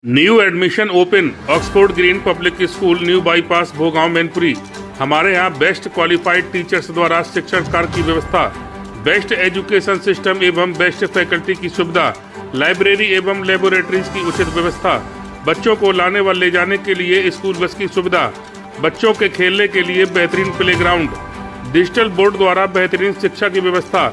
New admission open Oxford green public school new bypass Bhogaon Mainpuri. हमारे यहाँ best qualified teachers द्वारा शिक्षण कार्य की व्यवस्था, बेस्ट एजुकेशन सिस्टम एवं बेस्ट फैकल्टी की सुविधा, लाइब्रेरी एवं लेबोरेटरीज की उचित व्यवस्था, बच्चों को लाने व ले जाने के लिए स्कूल बस की सुविधा, बच्चों के खेलने के लिए बेहतरीन प्लेग्राउंड, डिजिटल बोर्ड द्वारा बेहतरीन शिक्षा की व्यवस्था,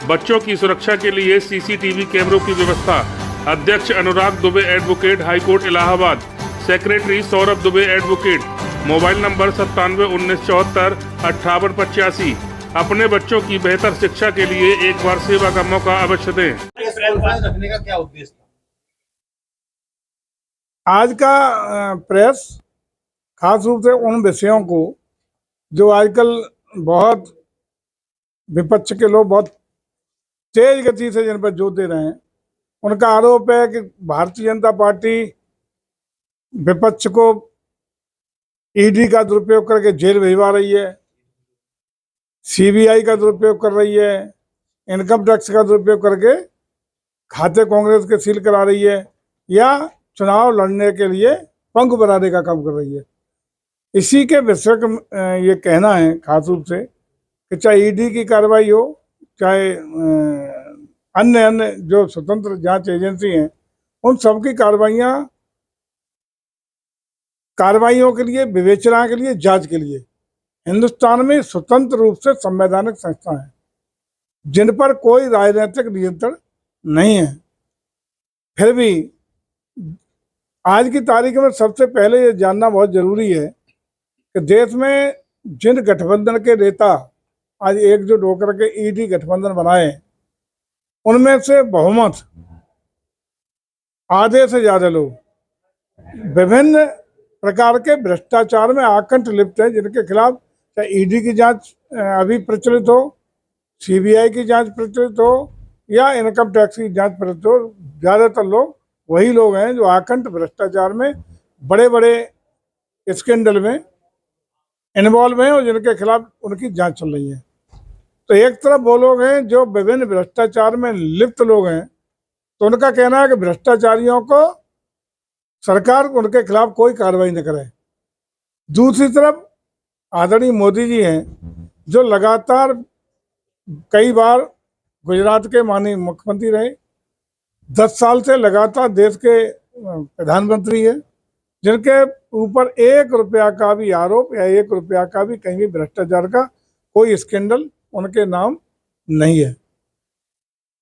बच्चों की सुरक्षा के लिए CCTV कैमरों की व्यवस्था। अध्यक्ष Anurag Dubey advocate, high court Allahabad. Secretary Saurabh Dubey advocate. Mobile number 97 1974 5885। अपने बच्चों की बेहतर शिक्षा के लिए एक बार सेवा का मौका अवश्य दें। रखने का क्या उद्देश्य था? आज का प्रेस खास रूप से उन विषयों को जो आजकल बहुत विपक्ष के लोग बहुत तेज गति से जिन पर जोर दे रहे हैं, उनका आरोप है कि भारतीय जनता पार्टी विपक्ष को ED का दुरुपयोग करके जेल भिजवा रही है, CBI का दुरुपयोग कर रही है, इनकम टैक्स का दुरुपयोग करके खाते कांग्रेस के सील करा रही है, या चुनाव लड़ने के लिए पंख बनाने का काम कर रही है। इसी के विषय का ये कहना है खास रूप से कि चाहे ED की कार्रवाई हो, चाहे अन्य जो स्वतंत्र जांच एजेंसी हैं, उन सबकी कार्रवाइयों के लिए, विवेचना के लिए, जांच के लिए हिंदुस्तान में स्वतंत्र रूप से संवैधानिक संस्था है जिन पर कोई राजनीतिक नियंत्रण नहीं है। फिर भी आज की तारीख में सबसे पहले ये जानना बहुत जरूरी है कि देश में जिन गठबंधन के नेता आज एकजुट होकर के ED गठबंधन बनाए, उनमें से बहुमत आधे से ज्यादा लोग विभिन्न प्रकार के भ्रष्टाचार में आकंठ लिप्त हैं, जिनके खिलाफ चाहे ED की जांच अभी प्रचलित हो, CBI की जांच प्रचलित हो, या इनकम टैक्स की जांच प्रचलित हो। ज्यादातर लोग वही लोग हैं जो आकंठ भ्रष्टाचार में, बड़े बड़े स्कैंडल में इन्वॉल्व हैं और जिनके खिलाफ उनकी जांच चल रही है। तो एक तरफ वो लोग हैं जो विभिन्न भ्रष्टाचार में लिप्त लोग हैं, तो उनका कहना है कि भ्रष्टाचारियों को सरकार उनके खिलाफ कोई कार्रवाई न करे। दूसरी तरफ आदरणीय मोदी जी हैं जो लगातार कई बार गुजरात के माननीय मुख्यमंत्री रहे, 10 साल से लगातार देश के प्रधानमंत्री है, जिनके ऊपर 1 रुपया का भी आरोप या 1 रुपया का भी कहीं भी भ्रष्टाचार का कोई स्कैंडल उनके नाम नहीं है।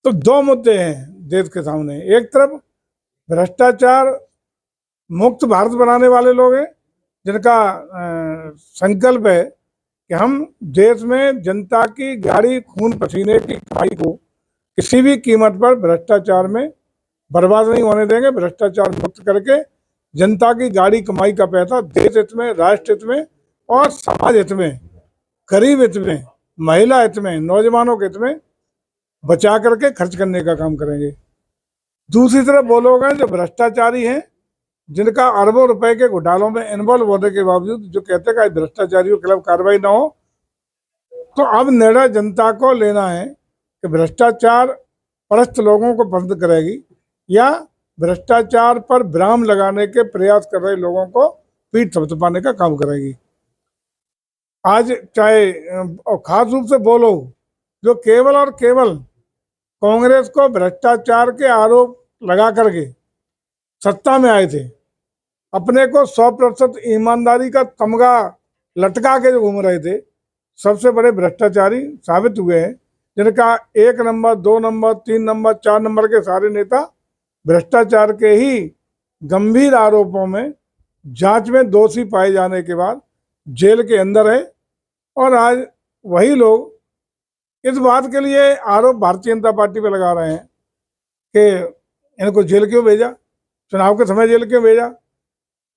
तो दो मुद्दे हैं देश के सामने। एक तरफ भ्रष्टाचार मुक्त भारत बनाने वाले लोग हैं, जिनका संकल्प है कि हम देश में जनता की गाड़ी खून पसीने की कमाई को किसी भी कीमत पर भ्रष्टाचार में बर्बाद नहीं होने देंगे। भ्रष्टाचार मुक्त करके जनता की गाड़ी कमाई का पैसा देश हित में, राष्ट्र हित में और समाज हित में, गरीब हित में, महिला हित में, नौजवानों के हित में बचा करके खर्च करने का काम करेंगे। दूसरी तरफ वो लोग हैं जो भ्रष्टाचारी हैं, जिनका अरबों रुपए के घोटालों में इन्वॉल्व होने के बावजूद जो कहते हैं कि भ्रष्टाचारियों के खिलाफ कार्रवाई ना हो। तो अब निर्णय जनता को लेना है कि भ्रष्टाचार परस्त लोगों को पसंद करेगी या भ्रष्टाचार पर विराम लगाने के प्रयास कर रहे लोगों को पीठ थपथपाने का काम करेगी। आज चाहे खास रूप से वो लोग जो केवल और केवल कांग्रेस को भ्रष्टाचार के आरोप लगा करके सत्ता में आए थे, अपने को 100% ईमानदारी का तमगा लटका के जो घूम रहे थे, सबसे बड़े भ्रष्टाचारी साबित हुए हैं। जिनका 1 नंबर, 2 नंबर, 3 नंबर, 4 नंबर के सारे नेता भ्रष्टाचार के ही गंभीर आरोपों में जांच में दोषी पाए जाने के बाद जेल के अंदर है। और आज वही लोग इस बात के लिए आरोप भारतीय जनता पार्टी पे लगा रहे हैं कि इनको जेल क्यों भेजा, चुनाव के समय जेल क्यों भेजा।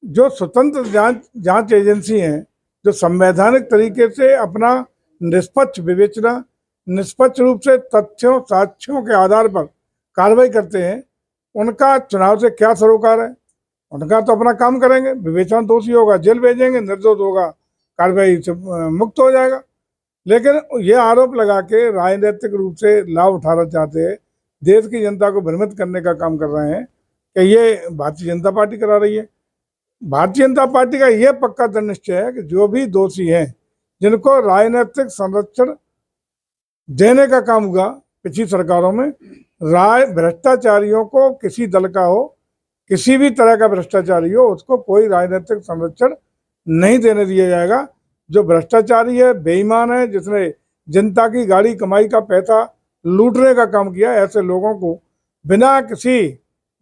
जो स्वतंत्र जांच एजेंसी हैं, जो संवैधानिक तरीके से अपना निष्पक्ष विवेचना, निष्पक्ष रूप से तथ्यों साक्ष्यों के आधार पर कार्रवाई करते हैं, उनका चुनाव से क्या सरोकार है। उनका तो अपना काम करेंगे, विवेचना दोषी होगा जेल भेजेंगे, निर्दोष होगा कार्रवाई से मुक्त हो जाएगा। लेकिन ये आरोप लगा के राजनीतिक रूप से लाभ उठाना चाहते हैं, देश की जनता को भ्रमित करने का काम कर रहे हैं। कि ये भारतीय जनता पार्टी करा रही है। भारतीय जनता पार्टी का ये पक्का दृढ़ निश्चय है कि जो भी दोषी हैं, जिनको राजनीतिक संरक्षण देने का काम हुआ पिछली सरकारों में, भ्रष्टाचारियों को, किसी दल का हो, किसी भी तरह का भ्रष्टाचारी हो, उसको कोई राजनीतिक संरक्षण नहीं देने दिया जाएगा। जो भ्रष्टाचारी है, बेईमान है, जिसने जनता की गाड़ी कमाई का पैसा लूटने का काम किया, ऐसे लोगों को बिना किसी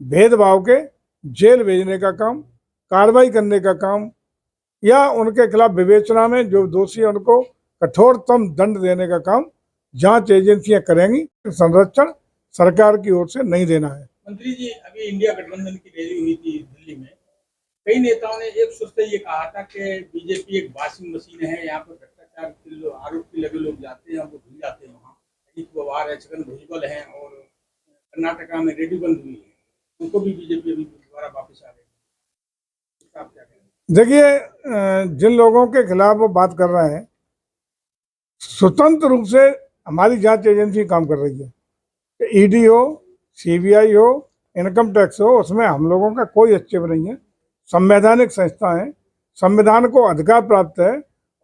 भेदभाव के जेल भेजने का काम, कार्रवाई करने का काम, या उनके खिलाफ विवेचना में जो दोषी है उनको कठोरतम दंड देने का काम जांच एजेंसियां करेंगी। संरक्षण सरकार की ओर से नहीं देना है। मंत्री जी, अभी इंडिया गठबंधन की रैली हुई थी दिल्ली में, कई नेताओं ने एक सुर से ये कहा था कि बीजेपी एक वॉशिंग मशीन है, यहाँ पर भ्रष्टाचार के आरोप के लगे लोग जाते हैं, वो भूल जाते हैं। वहाँ अजीत पवार है, छगन भुजबल है, और कर्नाटका में रेड्डी बंद हुई है, उनको भी बीजेपी अभी दोबारा वापस आ रही है। आप क्या कहेंगे? देखिए, जिन लोगों के खिलाफ वो बात कर रहे हैं, स्वतंत्र रूप से हमारी जांच एजेंसी काम कर रही है। ईडी हो, सीबीआई हो, इनकम टैक्स हो, उसमें हम लोगों का कोई हस्तक्षेप नहीं है। संवैधानिक संस्था है, संविधान को अधिकार प्राप्त है,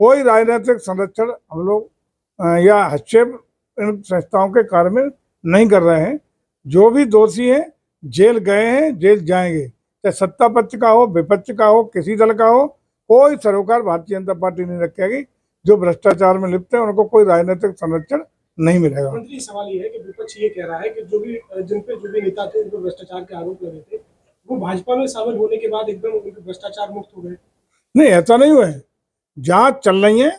कोई राजनीतिक संरक्षण हम लोग या हस्तक्षेप इन संस्थाओं के कार्य में नहीं कर रहे हैं। जो भी दोषी हैं जेल गए हैं, जेल जाएंगे, चाहे सत्ता पक्ष का हो, विपक्ष का हो, किसी दल का हो, कोई सरोकार भारतीय जनता पार्टी नहीं रखेगी। जो भ्रष्टाचार में लिप्त है उनको कोई राजनीतिक संरक्षण नहीं मिलेगा। मंत्री, सवाल ये है कि विपक्ष ये कह रहा है कि जो भी नेता थे उन पर भ्रष्टाचार के आरोप लगे थे, वो भाजपा में शामिल होने के बाद एकदम उनके भ्रष्टाचार मुक्त हो गए। नहीं, ऐसा नहीं हुआ है। जांच चल रही है,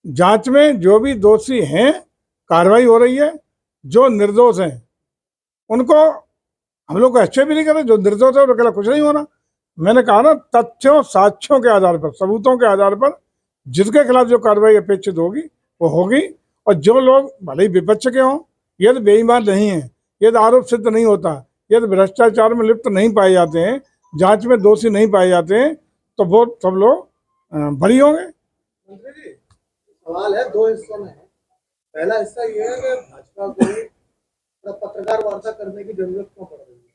जांच में जो भी दोषी हैं कार्रवाई हो रही है। जो निर्दोष हैं उनको हम लोग अच्छे भी नहीं कर रहे, जो निर्दोष है उनके खिलाफ कुछ नहीं होना। मैंने कहा ना, तथ्यों साक्ष्यों के आधार पर, सबूतों के आधार पर जिसके खिलाफ जो कार्रवाई अपेक्षित होगी वो होगी। और जो लोग भले ही विपक्ष के हों, यदि बेईमान नहीं है, यदि आरोप सिद्ध नहीं होता, यदि भ्रष्टाचार में लिप्त नहीं पाए जाते हैं, जांच में दोषी नहीं पाए जाते हैं, तो वो सब लोग बरी होंगे। मंत्री जी, सवाल है दो हिस्सों में है। पहला हिस्सा ये है कि भाजपा को पत्रकार वार्ता करने की जरूरत क्यों पड़ रही है।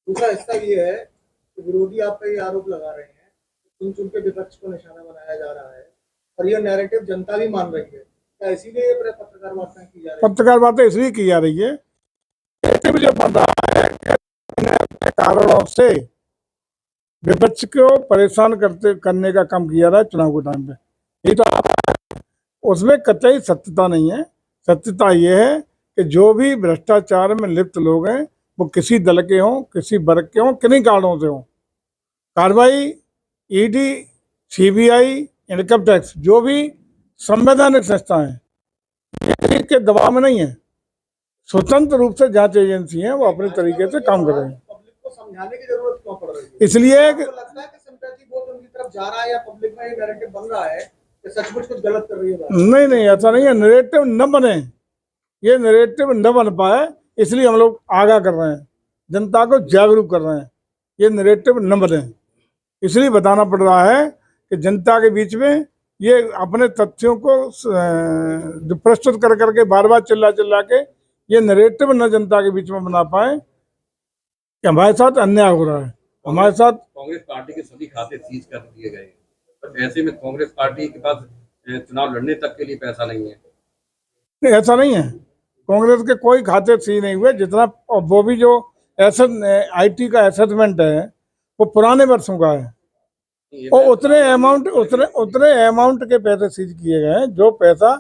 दूसरा हिस्सा ये है कि विरोधी आप पे ये आरोप लगा रहे हैं, चुन चुन के विपक्ष को निशाना बनाया जा रहा है, और ये नैरेटिव जनता भी मान रही है। क्या इसीलिए पत्रकार वार्ता की जा रही है? पत्रकार वार्ता इसलिए की जा रही है कि मुझे पता है कि कारणों से विपक्ष को परेशान करने का काम किया रहा है चुनाव के टाइम पे। ये तो उसमें कतई सत्यता नहीं है। सत्यता ये है कि जो भी भ्रष्टाचार में लिप्त लोग हैं, वो किसी दल के हों, किसी वर्ग के हों, किन्हीं कारणों से हों, कार्रवाई ईडी, सीबीआई, इनकम टैक्स, जो भी संवैधानिक संस्था है के दबाव में नहीं है। स्वतंत्र रूप से जांच एजेंसी है, वो अपने तरीके से काम कर रहे हैं। पब्लिक को समझाने की जरूरत क्यों पड़ रही है? इसलिए कि लगता है कि सिंपैथी वोट उनकी तरफ जा रहा है, या पब्लिक में ये नैरेटिव बन रहा है कि सचमुच कुछ गलत कर रही है बात? नहीं, ऐसा नहीं है। नैरेटिव न बने, ये नैरेटिव न बन पाए, इसलिए हम लोग आगाह कर रहे हैं, जनता को जागरूक कर रहे हैं। ये नैरेटिव न बने, इसलिए बताना पड़ रहा है कि जनता के बीच में ये अपने तथ्यों को प्रस्तुत कर करके बार बार चिल्ला के ये नैरेटिव न जनता के बीच में बना पाए कि हमारे साथ अन्याय हो रहा है। हमारे साथ कांग्रेस पार्टी के सभी खाते सीज कर दिए गए, तो ऐसे में कांग्रेस पार्टी के पास चुनाव लड़ने तक के लिए पैसा नहीं है। नहीं, ऐसा नहीं है। कांग्रेस के कोई खाते सीज नहीं हुए। जितना वो भी जो आईटी का असेसमेंट है वो पुराने वर्षों का है, और उतने अमाउंट के पैसे सीज किए गए हैं जो पैसा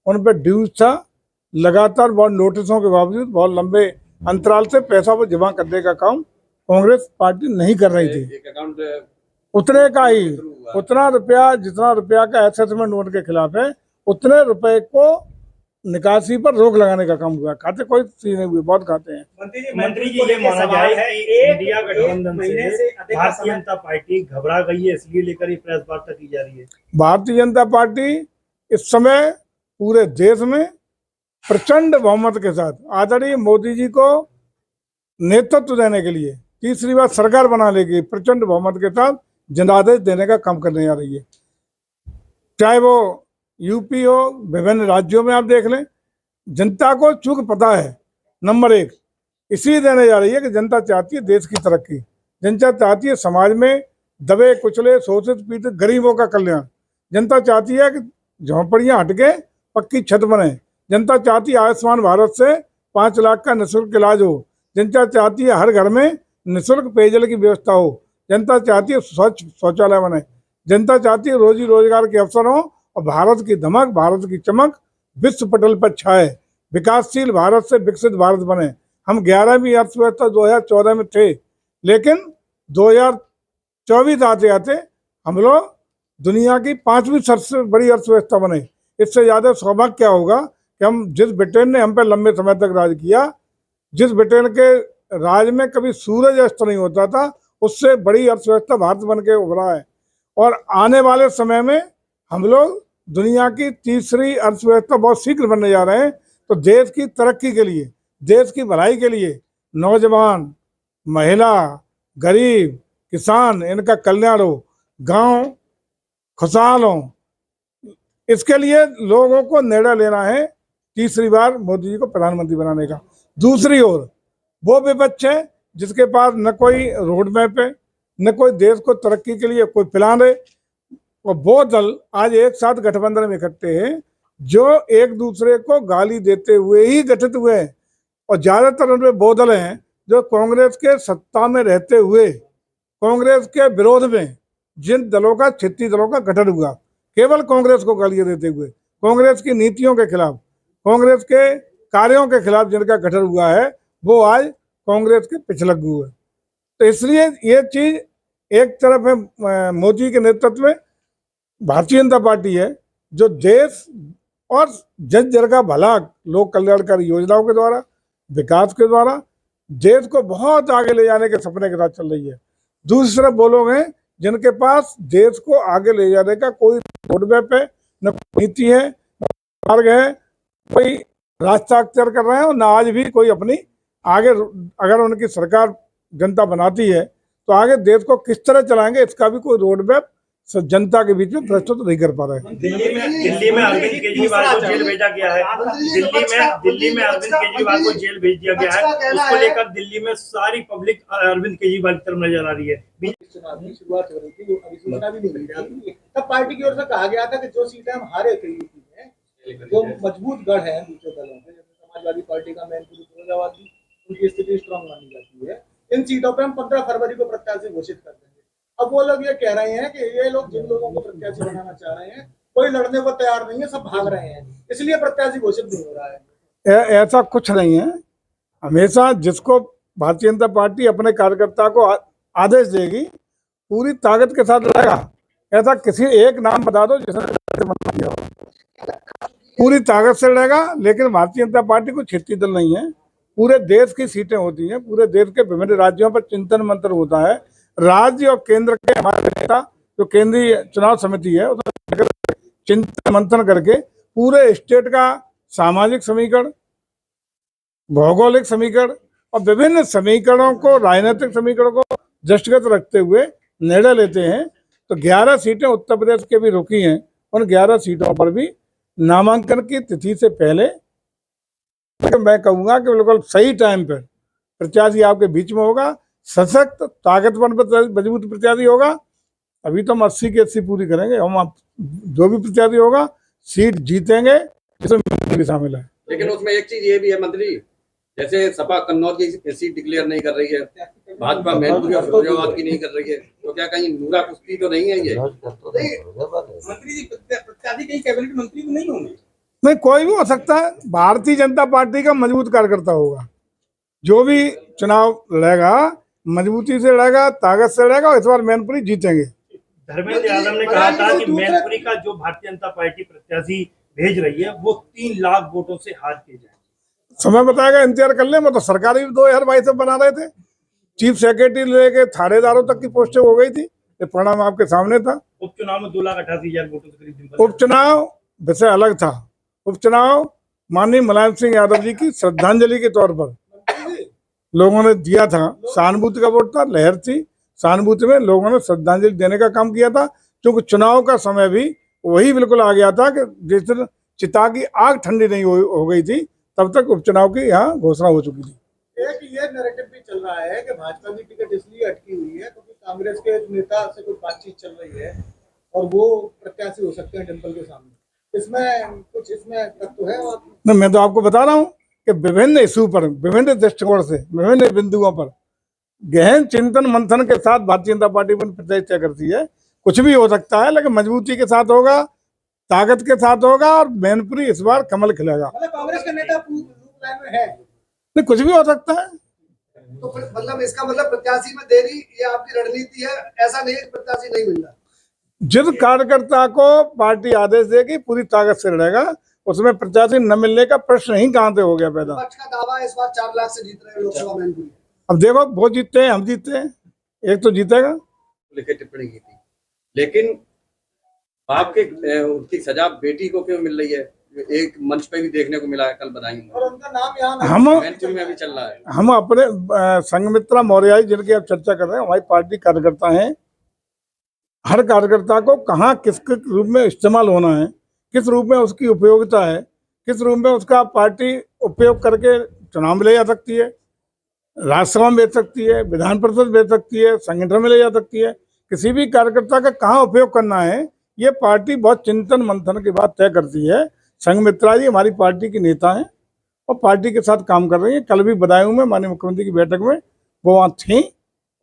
उन पर ड्यूज था। लगातार बहुत नोटिसों के बावजूद बहुत लंबे अंतराल से पैसा वो जमा करने का काम कांग्रेस पार्टी नहीं कर रही थी। एक अकाउंट उतने का ही, उतना रुपया, जितना रुपया का असेसमेंट उनके खिलाफ है, उतने रुपए को निकासी पर रोक लगाने का काम हुआ। खाते कोई सीज नहीं हुए, बहुत खाते हैं। मंत्री जी, ये माना जाए कि इंडिया गठबंधन से भारतीय जनता पार्टी घबरा गई है, इसलिए लेकर ये प्रेस वार्ता की जा रही है। भारतीय जनता पार्टी इस समय पूरे देश में प्रचंड बहुमत के साथ आदरणीय मोदी जी को नेतृत्व देने के लिए तीसरी बार सरकार बनाने की प्रचंड बहुमत के साथ जनादेश देने का काम करने जा रही है। चाहे वो यूपी हो, विभिन्न राज्यों में आप देख लें, जनता को चूक पता है। नंबर एक, इसलिए देने जा रही है कि जनता चाहती है देश की तरक्की, जनता चाहती है समाज में दबे कुचले शोषित पीड़ित गरीबों का कल्याण, जनता चाहती है कि झोंपड़ियां हटके पक्की छत बने, जनता चाहती है आयुष्मान भारत से 5 लाख का निःशुल्क इलाज हो, जनता चाहती है हर घर में निःशुल्क पेयजल की व्यवस्था हो, जनता चाहती है स्वच्छ शौचालय बने, जनता चाहती है रोजी रोजगार के अवसर हो और भारत की धमक, भारत की चमक विश्व पटल पर छाए, विकासशील भारत से विकसित भारत बने। हम 11वीं अर्थव्यवस्था 2014 में थे, लेकिन 2024 आते आते हम लोग दुनिया की 5वीं सबसे बड़ी अर्थव्यवस्था बने। इससे ज़्यादा सौभाग्य क्या होगा कि हम जिस ब्रिटेन ने हम पे लंबे समय तक राज किया, जिस ब्रिटेन के राज में कभी सूरज अस्त नहीं होता था, उससे बड़ी अर्थव्यवस्था भारत बन के उभरा है। और आने वाले समय में हम लोग दुनिया की तीसरी अर्थव्यवस्था बहुत शीघ्र बनने जा रहे हैं। तो देश की तरक्की के लिए, देश की भलाई के लिए नौजवान, महिला, गरीब, किसान, इनका कल्याण हो, गांव खुशहाल हो, इसके लिए लोगों को निर्णय लेना है तीसरी बार मोदी जी को प्रधानमंत्री बनाने का। दूसरी ओर वो विपक्ष है जिसके पास न कोई रोड मैप है, न कोई देश को तरक्की के लिए कोई प्लान है, और वो दल आज एक साथ गठबंधन में इकट्ठे हैं जो एक दूसरे को गाली देते हुए ही गठित हुए हैं। और ज़्यादातर उनमें वो दल हैं जो कांग्रेस के सत्ता में रहते हुए कांग्रेस के विरोध में जिन दलों का 36 दलों का गठन हुआ, केवल कांग्रेस को गालियां देते हुए, कांग्रेस की नीतियों के खिलाफ, कांग्रेस के कार्यों के खिलाफ जिनका गठन हुआ है, वो आज कांग्रेस के पिछलग्गू है। तो इसलिए ये चीज एक तरफ है मोदी के नेतृत्व में भारतीय जनता पार्टी है जो देश और जन जन का भला, लोक कल्याणकारी योजनाओं के द्वारा, विकास के द्वारा देश को बहुत आगे ले जाने के सपने के साथ चल रही है। दूसरी तरफ वो लोग हैं जिनके पास देश को आगे ले जाने का कोई रोड मैप है, न नीति है, न मार्ग है, कोई रास्ता अख्तियार कर रहे हैं, और न आज भी कोई अपनी आगे, अगर उनकी सरकार जनता बनाती है तो आगे देश को किस तरह चलाएंगे इसका भी कोई रोड मैप जनता के बीच में प्रस्तुत नहीं कर पा रहे हैं। दिल्ली में अरविंद केजरीवाल को जेल भेजा गया है। दिल्ली में अरविंद केजरीवाल को जेल भेज दिया गया है। उसको लेकर दिल्ली में सारी पब्लिक अरविंद केजरीवाल की तरफ नजर आ रही है। चुनाव की शुरुआत हो रही थी, अधिसूचना भी नहीं मिल रही थी, तब पार्टी की ओर से कहा गया था कि जो सीटें हम हारे थे यूपी में, जो मजबूत गढ़ है दूसरे दलों में, जैसे समाजवादी पार्टी का मैनपुरी फिरोजाबाद की, उनकी स्थिति स्ट्रांग मानी जाती है, इन सीटों पर हम 15 फरवरी को प्रत्याशी घोषित कर देंगे। अब वो लोग ये कह रहे हैं कि ये लोग जिन लोगों को प्रत्याशी बनाना चाह रहे हैं कोई लड़ने को तैयार नहीं है, सब भाग रहे हैं, इसलिए प्रत्याशी घोषित नहीं हो रहा है। ऐसा कुछ नहीं है। हमेशा जिसको भारतीय जनता पार्टी अपने कार्यकर्ता को आदेश देगी पूरी ताकत के साथ लड़ेगा। ऐसा किसी एक नाम बता दो जिसने किया हो, पूरी ताकत से लड़ेगा। लेकिन भारतीय जनता पार्टी को क्षेत्रीय दल नहीं है, पूरे देश की सीटें होती हैं, पूरे देश के विभिन्न राज्यों पर चिंतन मंथन होता है। राज्य और केंद्र के हमारे नेता जो केंद्रीय चुनाव समिति है उसमें चिंतन मंथन करके पूरे स्टेट का सामाजिक समीकरण, भौगोलिक समीकरण और विभिन्न समीकरणों को, राजनीतिक समीकरणों को दृष्टिगत रखते हुए निर्णय लेते हैं। तो 11 सीटें उत्तर प्रदेश के भी रुकी हैं, उन 11 सीटों पर भी नामांकन की तिथि से पहले मैं कहूँगा कि बिल्कुल सही टाइम पर प्रत्याशी आपके बीच में होगा, सशक्त ताकतवर मजबूत प्रत्याशी होगा। अभी तो हम 80 की 80 पूरी करेंगे, हम जो भी प्रत्याशी होगा सीट जीतेंगे, इसमें भी शामिल है। लेकिन उसमें एक चीज ये भी है मंत्री, जैसे सपा कन्नौज की सीट डिक्लेयर नहीं कर रही है, भाजपा मैनपुरी और फिरोजाबाद की नहीं कर रही है, तो क्या कहीं नूरा कुश्ती तो नहीं है ये? मंत्री जी प्रत्याशी कहीं कैबिनेट मंत्री तो नहीं होंगे? नहीं, कोई भी हो सकता है। भारतीय जनता पार्टी का मजबूत कार्यकर्ता होगा, जो भी चुनाव लड़ेगा मजबूती से लड़ेगा, ताकत से लड़ेगा, और इस बार मैनपुरी जीतेंगे। धर्मेंद्र यादव ने कहा था कि मैनपुरी का जो भारतीय जनता पार्टी प्रत्याशी भेज रही है वो 3 लाख वोटों से हार के जाए। समय बताएगा, इंतजार कर ले। वो तो सरकारी 2022 में बना रहे थे, चीफ सेक्रेटरी लेके थानेदारों तक की पोस्टिंग हो गई थी, ये परिणाम आपके सामने था। उपचुनाव में 2,88,000 वोटों से करीब। उपचुनाव विषय अलग था। उपचुनाव माननीय मुलायम सिंह यादव जी की श्रद्धांजलि के तौर पर लोगों ने दिया था, सहानुभूति का वोट था, लहर थी, सहानुभूति में लोगों ने श्रद्धांजलि देने का काम किया था। क्योंकि चुनाव का समय भी वही बिल्कुल आ गया था कि जिस दिन चिता की आग ठंडी नहीं हो गई थी तब तक उपचुनाव की यहाँ घोषणा हो चुकी थी। एक ये नैरेटिव भी चल रहा है कि भाजपा की टिकट इसलिए अटकी हुई है क्योंकि कांग्रेस के नेता से कुछ बातचीत चल रही है और वो प्रत्याशी हो सकते हैं डिम्पल के सामने। इसमें तत्व है। और नहीं, मैं तो आपको बता रहा हूँ कि विभिन्न इशू पर, विभिन्न दृष्टिकोण से, विभिन्न बिंदुओं पर गहन चिंतन मंथन के साथ भारतीय जनता पार्टी प्रतिक्रिया करती है। कुछ भी हो सकता है, लेकिन मजबूती के साथ होगा, ताकत के साथ होगा और मैनपुरी इस बार कमल खिलेगा। मतलब कांग्रेस के नेता लूप लाइन में है, नहीं, कुछ भी हो सकता है। तो मतलब इसका मतलब प्रत्याशी में देरी ये आपकी रणनीति है, ऐसा नहीं है प्रत्याशी नहीं मिल रहा। जिस कार्यकर्ता को पार्टी आदेश देगी पूरी ताकत से लड़ेगा, उसमें प्रत्याशी न मिलने का प्रश्न ही कहां से हो गया पैदा। विपक्ष का दावा है इस बार 4 लाख से जीत रहे हैं लोकसभा मैनपुरी। अब देखो, वो जीतते हैं, हम जीतते हैं, एक तो जीतेगा। लिखे टिप्पणी की थी, लेकिन बाप के उनकी सजा बेटी को क्यों मिल रही है? एक मंच पे भी देखने को मिला है, कल बधाई में, और उनका नाम यहाँ हम मैनपुरी में भी चल रहा है। हम अपने संघमित्रा मौर्य जिनकी आप चर्चा कर रहे हैं, हमारी पार्टी कार्यकर्ता हैं। हर कार्यकर्ता को कहाँ किस रूप में इस्तेमाल होना है, किस रूप में उसकी उपयोगिता है, किस रूप में उसका पार्टी उपयोग करके चुनाव में ले जा सकती है, राज्यसभा में भेज सकती है, विधान परिषद भेज सकती है, संगठन में ले जा सकती है। किसी भी कार्यकर्ता का कहाँ उपयोग करना है, ये पार्टी बहुत चिंतन मंथन के बाद तय करती है। संघमित्रा जी हमारी पार्टी की नेता हैं और पार्टी के साथ काम कर रही हैं। कल भी बदायूं में माननीय मुख्यमंत्री की बैठक में वो वहाँ थी,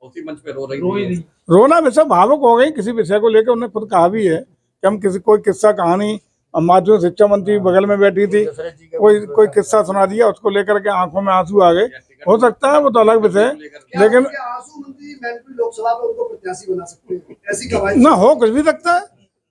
उसी मंच पे रो रही थी। रोना वैसे भावुक हो गई किसी विषय को लेकर। उन्होंने खुद कहा भी है कि हम किसी कोई किस्सा कहानी, माध्यमिक शिक्षा मंत्री बगल में बैठी थी, कोई किस्सा सुना दिया, उसको लेकर के आंखों में आंसू आ गए। हो सकता है, वो तो अलग विषय है, लेकिन आंसू मंत्री मैनपुरी लोकसभा में उनको प्रत्याशी बना सकते हैं, ऐसी गवाही ना हो, कुछ भी सकता है।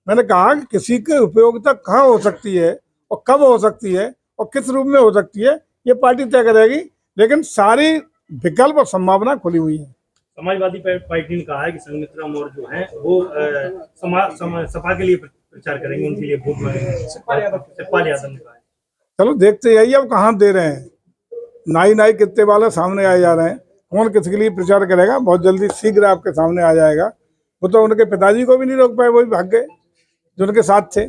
मैंने कहा कि किसी की उपयोगिता कहाँ हो सकती है और कब हो सकती है और किस रूप में हो सकती है, ये पार्टी तय करेगी, लेकिन सारी विकल्प और संभावना खुली हुई है। समाजवादी पार्टी ने कहा है कि संघमित्रा मौर्य जो है वो सपा के लिए प्रचार करेंगे, उनके लिए वोट मांगेंगे। सतपाल यादव ने कहा है। चलो देखते जाइए अब कहाँ दे रहे हैं। नाई कितने वाले सामने आए जा रहे हैं, कौन किसके लिए प्रचार करेगा बहुत जल्दी शीघ्र आपके सामने आ जाएगा। वो तो उनके पिताजी को भी नहीं रोक पाए, वो भी भाग गए जो उनके साथ थे।